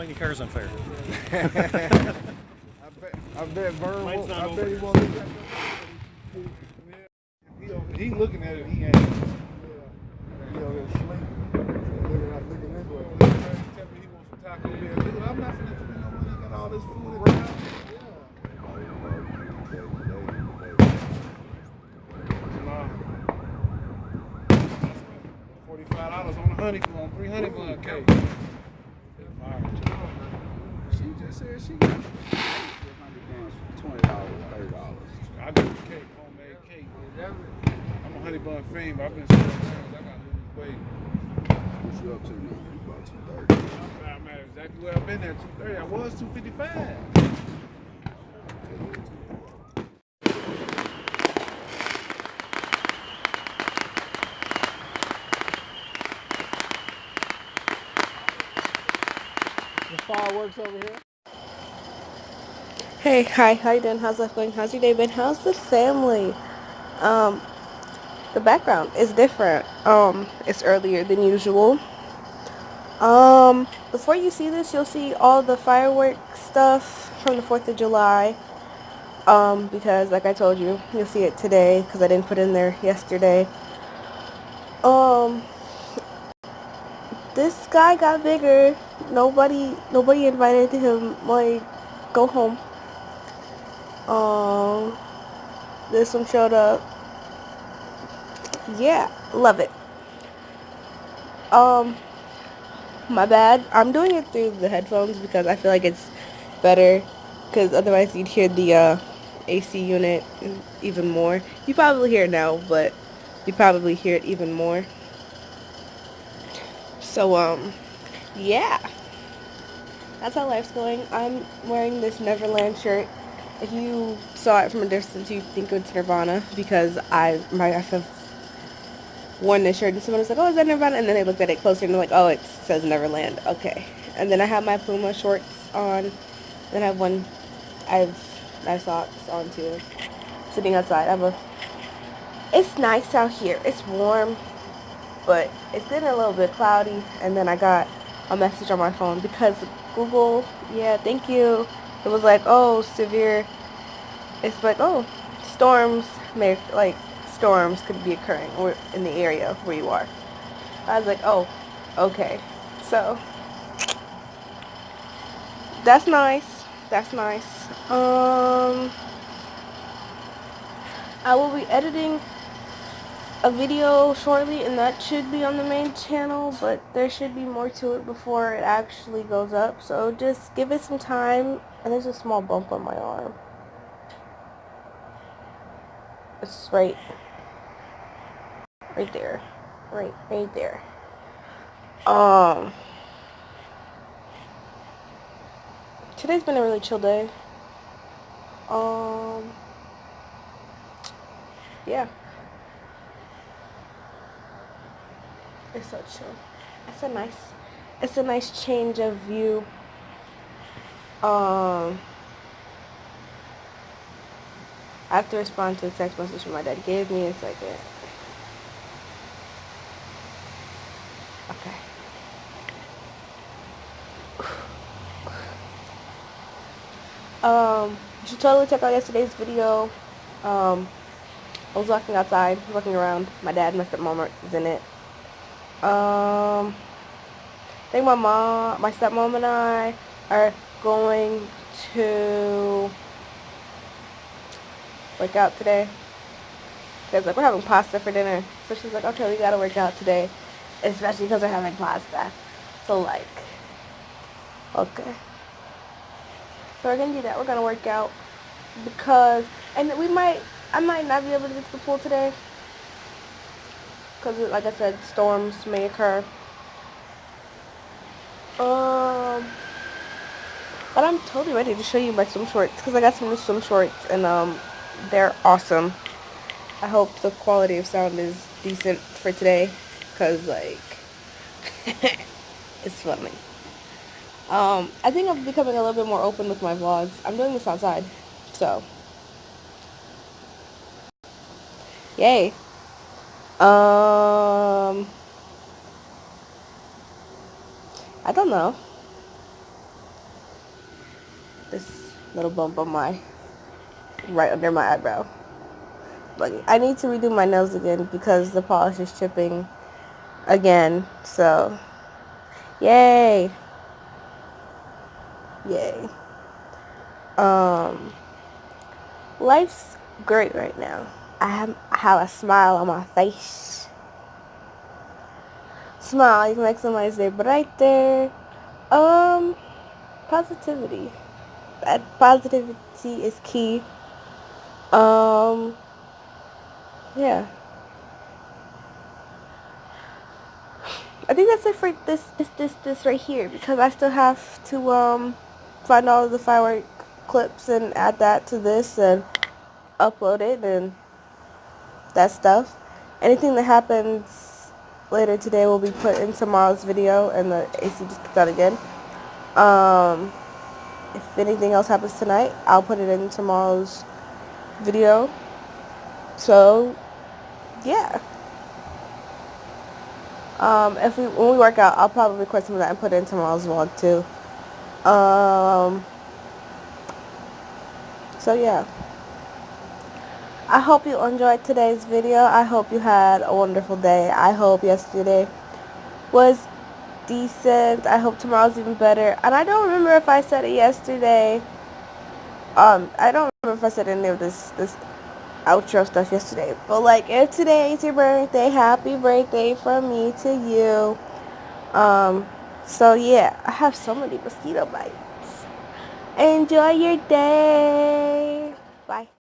think your car's unfair. I bet Vern won't. I bet he won't look at it. He looking at it. He ain't. He over there sleeping. Looking this way. Tell me he wants some Taco Bell. Dude, I'm not finna spend no money. Got all this food in the house. $45 on a honey on 300 bun cake. She just said she got $20, $30. I do the cake, homemade cake. I'm a honey bun fiend, but I've been selling things. I gotta lose weight. What you up to now? You about 230. I'm at exactly where I've been at 230. I was 255. Fireworks over here. Hey, hi, how you doing? How's life going? How's your day been? How's the family? The background is different. It's earlier than usual. Before you see this, you'll see all the fireworks stuff from the 4th of July. Because like I told you, you'll see it today because I didn't put it in there yesterday. This guy got bigger. Nobody invited him. Like, go home. This one showed up. Yeah, love it. My bad. I'm doing it through the headphones because I feel like it's better. Because otherwise you'd hear the AC unit even more. You probably hear it now, but you probably hear it even more. So, yeah. That's how life's going. I'm wearing this Neverland shirt. If you saw it from a distance, you'd think it's Nirvana because I've worn this shirt and someone was like, oh, is that Nirvana? And then they looked at it closer and they're like, oh, it says Neverland. Okay. And then I have my Puma shorts on. Then I have my socks on too. Sitting outside. It's nice out here. It's warm, but it's getting a little bit cloudy. And then I got a message on my phone because Google, yeah, thank you. It was like, oh, severe. It's like, oh, storms could be occurring or in the area where you are. I was like, oh, okay. So that's nice. That's nice. I will be editing a video shortly, and that should be on the main channel, but there should be more to it before it actually goes up. So just give it some time. And there's a small bump on my arm. It's right there. Right there. Today's been a really chill day. Yeah. It's so chill. It's a nice change of view. I have to respond to a text message my dad gave me. A second. Okay. You should totally check out yesterday's video. I was walking outside, looking around. My dad and my stepmom was in it. I think my stepmom and I are going to work out today. Because like we're having pasta for dinner. So she's like, okay, we gotta work out today. Especially because we're having pasta. So like, okay. So we're gonna do that. We're gonna work out because, and I might not be able to get to the pool today because, like I said, storms may occur. But I'm totally ready to show you my swim shorts because I got some new swim shorts and they're awesome. I hope the quality of sound is decent for today because like it's funny. I think I'm becoming a little bit more open with my vlogs. I'm doing this outside, so yay. I don't know. little bump on my right under my eyebrow. Like I need to redo my nails again because the polish is chipping again. So, yay, yay. Um, life's great right now. I have a smile on my face. Smile, you can make somebody's day brighter. Um, positivity. That positivity is key. Um, yeah. I think that's it for this right here because I still have to find all of the firework clips and add that to this and upload it and that stuff. Anything that happens later today will be put in tomorrow's video and the AC just kicked out again. Um, if anything else happens tonight, I'll put it in tomorrow's video. So, yeah. If when we work out, I'll probably record some of that and put it in tomorrow's vlog too. So yeah. I hope you enjoyed today's video. I hope you had a wonderful day. I hope yesterday was decent. I hope tomorrow's even better. And I don't remember if I said it yesterday. I don't remember if I said any of this outro stuff yesterday. But like, if today is your birthday, happy birthday from me to you. So yeah, I have so many mosquito bites. Enjoy your day. Bye.